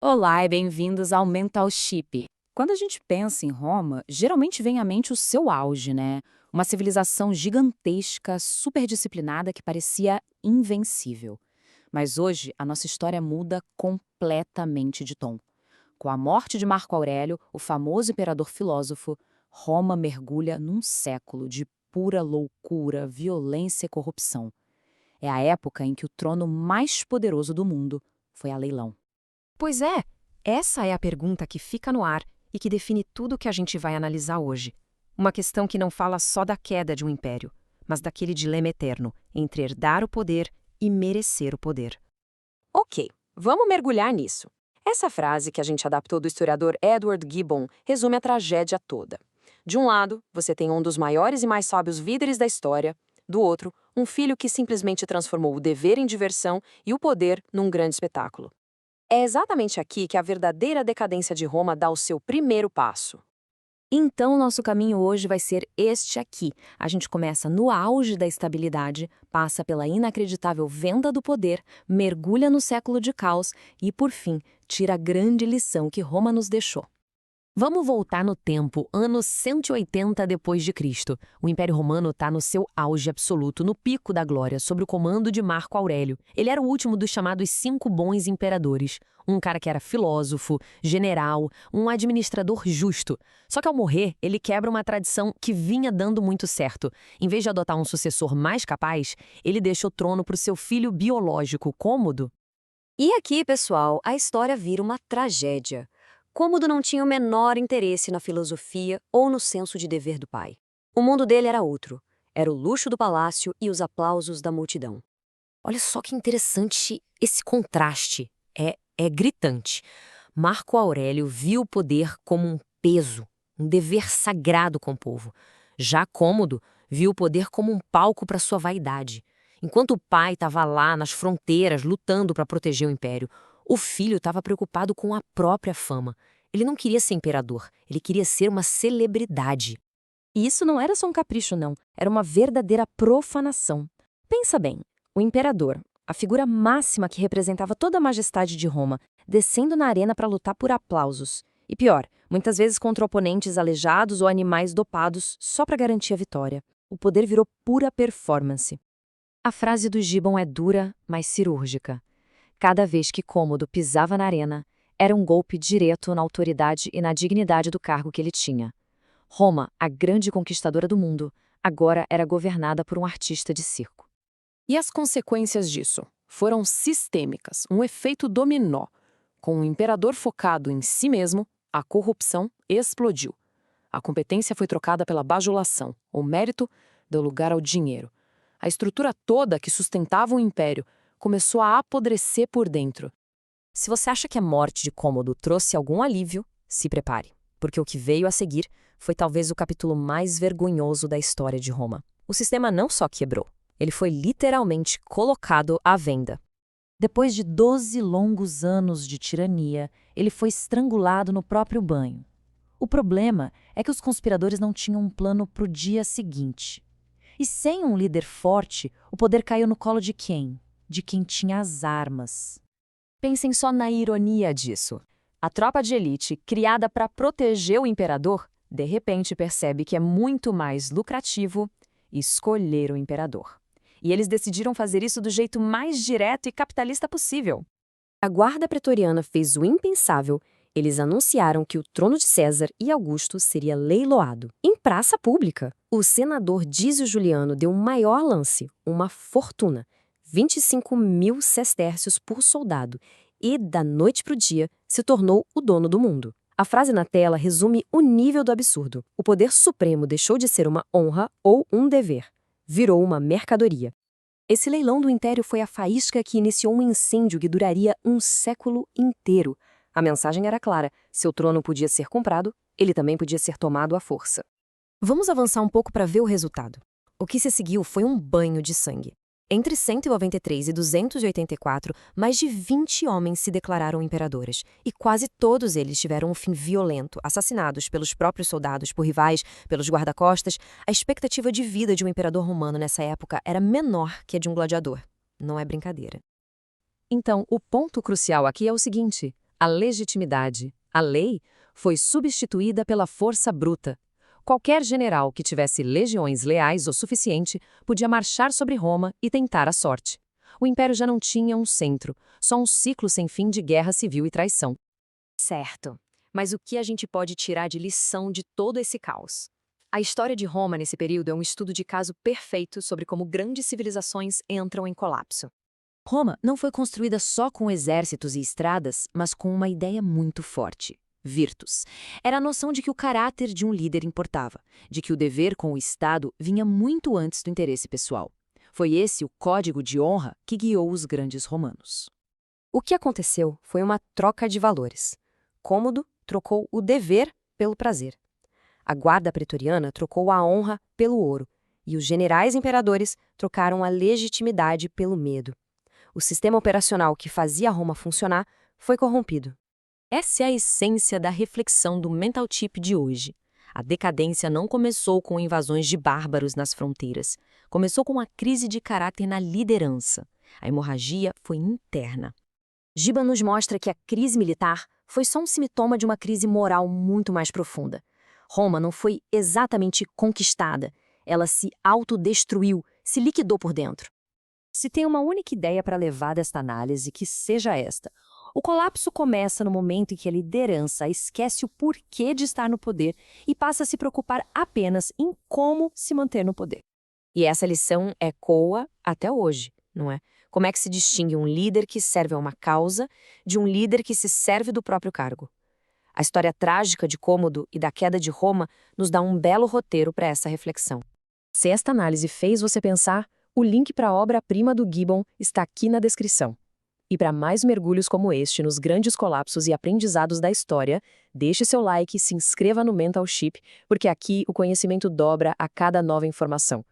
Olá e bem-vindos ao Mental Chip. Quando a gente pensa em Roma, geralmente vem à mente o seu auge, né? Uma civilização gigantesca, super disciplinada que parecia invencível. Mas hoje a nossa história muda completamente de tom. Com a morte de Marco Aurélio, o famoso imperador filósofo, Roma mergulha num século de pura loucura, violência e corrupção. É a época em que o trono mais poderoso do mundo foi a leilão. Pois é, essa é a pergunta que fica no ar e que define tudo o que a gente vai analisar hoje. Uma questão que não fala só da queda de um império, mas daquele dilema eterno entre herdar o poder e merecer o poder. Ok, vamos mergulhar nisso. Essa frase que a gente adaptou do historiador Edward Gibbon resume a tragédia toda. De um lado, você tem um dos maiores e mais sábios líderes da história. Do outro, um filho que simplesmente transformou o dever em diversão e o poder num grande espetáculo. É exatamente aqui que a verdadeira decadência de Roma dá o seu primeiro passo. Então, nosso caminho hoje vai ser este aqui. A gente começa no auge da estabilidade, passa pela inacreditável venda do poder, mergulha no século de caos e, por fim, tira a grande lição que Roma nos deixou. Vamos voltar no tempo, ano 180 depois de Cristo. O Império Romano está no seu auge absoluto, no pico da glória, sob o comando de Marco Aurélio. Ele era o último dos chamados 5 bons imperadores. Um cara que era filósofo, general, um administrador justo. Só que ao morrer, ele quebra uma tradição que vinha dando muito certo. Em vez de adotar um sucessor mais capaz, ele deixa o trono para o seu filho biológico, Cômodo. E aqui, pessoal, a história vira uma tragédia. Cômodo não tinha o menor interesse na filosofia ou no senso de dever do pai. O mundo dele era outro. Era o luxo do palácio e os aplausos da multidão. Olha só que interessante esse contraste. É gritante. Marco Aurélio viu o poder como um peso, um dever sagrado com o povo. Já Cômodo viu o poder como um palco para sua vaidade. Enquanto o pai estava lá nas fronteiras lutando para proteger o império, o filho estava preocupado com a própria fama. Ele não queria ser imperador, ele queria ser uma celebridade. E isso não era só um capricho, não. Era uma verdadeira profanação. Pensa bem, o imperador, a figura máxima que representava toda a majestade de Roma, descendo na arena para lutar por aplausos. E pior, muitas vezes contra oponentes aleijados ou animais dopados só para garantir a vitória. O poder virou pura performance. A frase do Gibbon é dura, mas cirúrgica. Cada vez que Cômodo pisava na arena, era um golpe direto na autoridade e na dignidade do cargo que ele tinha. Roma, a grande conquistadora do mundo, agora era governada por um artista de circo. E as consequências disso? Foram sistêmicas, um efeito dominó. Com o imperador focado em si mesmo, a corrupção explodiu. A competência foi trocada pela bajulação, o mérito deu lugar ao dinheiro. A estrutura toda que sustentava o império começou a apodrecer por dentro. Se você acha que a morte de Cômodo trouxe algum alívio, se prepare, porque o que veio a seguir foi talvez o capítulo mais vergonhoso da história de Roma. O sistema não só quebrou, ele foi literalmente colocado à venda. Depois de 12 longos anos de tirania, ele foi estrangulado no próprio banho. O problema é que os conspiradores não tinham um plano para o dia seguinte. E sem um líder forte, o poder caiu no colo de quem? De quem tinha as armas. Pensem só na ironia disso. A tropa de elite, criada para proteger o imperador, de repente percebe que é muito mais lucrativo escolher o imperador. E eles decidiram fazer isso do jeito mais direto e capitalista possível. A guarda pretoriana fez o impensável. Eles anunciaram que o trono de César e Augusto seria leiloado, em praça pública. O senador Dízio Juliano deu um maior lance, uma fortuna, 25.000 sestércios por soldado, e, da noite para o dia, se tornou o dono do mundo. A frase na tela resume o nível do absurdo. O poder supremo deixou de ser uma honra ou um dever. Virou uma mercadoria. Esse leilão do império foi a faísca que iniciou um incêndio que duraria um século inteiro. A mensagem era clara: seu trono podia ser comprado, ele também podia ser tomado à força. Vamos avançar um pouco para ver o resultado. O que se seguiu foi um banho de sangue. Entre 193 e 284, mais de 20 homens se declararam imperadores, e quase todos eles tiveram um fim violento, assassinados pelos próprios soldados, por rivais, pelos guarda-costas. A expectativa de vida de um imperador romano nessa época era menor que a de um gladiador. Não é brincadeira. Então, o ponto crucial aqui é o seguinte: A legitimidade, a lei, foi substituída pela força bruta. Qualquer general que tivesse legiões leais o suficiente podia marchar sobre Roma e tentar a sorte. O império já não tinha um centro, só um ciclo sem fim de guerra civil e traição. Certo. Mas o que a gente pode tirar de lição de todo esse caos? A história de Roma nesse período é um estudo de caso perfeito sobre como grandes civilizações entram em colapso. Roma não foi construída só com exércitos e estradas, mas com uma ideia muito forte: virtus. Era a noção de que o caráter de um líder importava, de que o dever com o Estado vinha muito antes do interesse pessoal. Foi esse o código de honra que guiou os grandes romanos. O que aconteceu foi uma troca de valores. Cômodo trocou o dever pelo prazer. A guarda pretoriana trocou a honra pelo ouro, e os generais imperadores trocaram a legitimidade pelo medo. O sistema operacional que fazia Roma funcionar foi corrompido. Essa é a essência da reflexão do Mental Chip de hoje. A decadência não começou com invasões de bárbaros nas fronteiras. Começou com uma crise de caráter na liderança. A hemorragia foi interna. Gibbon nos mostra que a crise militar foi só um sintoma de uma crise moral muito mais profunda. Roma não foi exatamente conquistada, ela se autodestruiu, se liquidou por dentro. Se tem uma única ideia para levar desta análise, que seja esta: o colapso começa no momento em que a liderança esquece o porquê de estar no poder e passa a se preocupar apenas em como se manter no poder. E essa lição ecoa até hoje, não é? Como é que se distingue um líder que serve a uma causa de um líder que se serve do próprio cargo? A história trágica de Cômodo e da queda de Roma nos dá um belo roteiro para essa reflexão. Se esta análise fez você pensar, o link para a obra-prima do Gibbon está aqui na descrição. E para mais mergulhos como este nos grandes colapsos e aprendizados da história, deixe seu like e se inscreva no Mental Chip, porque aqui o conhecimento dobra a cada nova informação.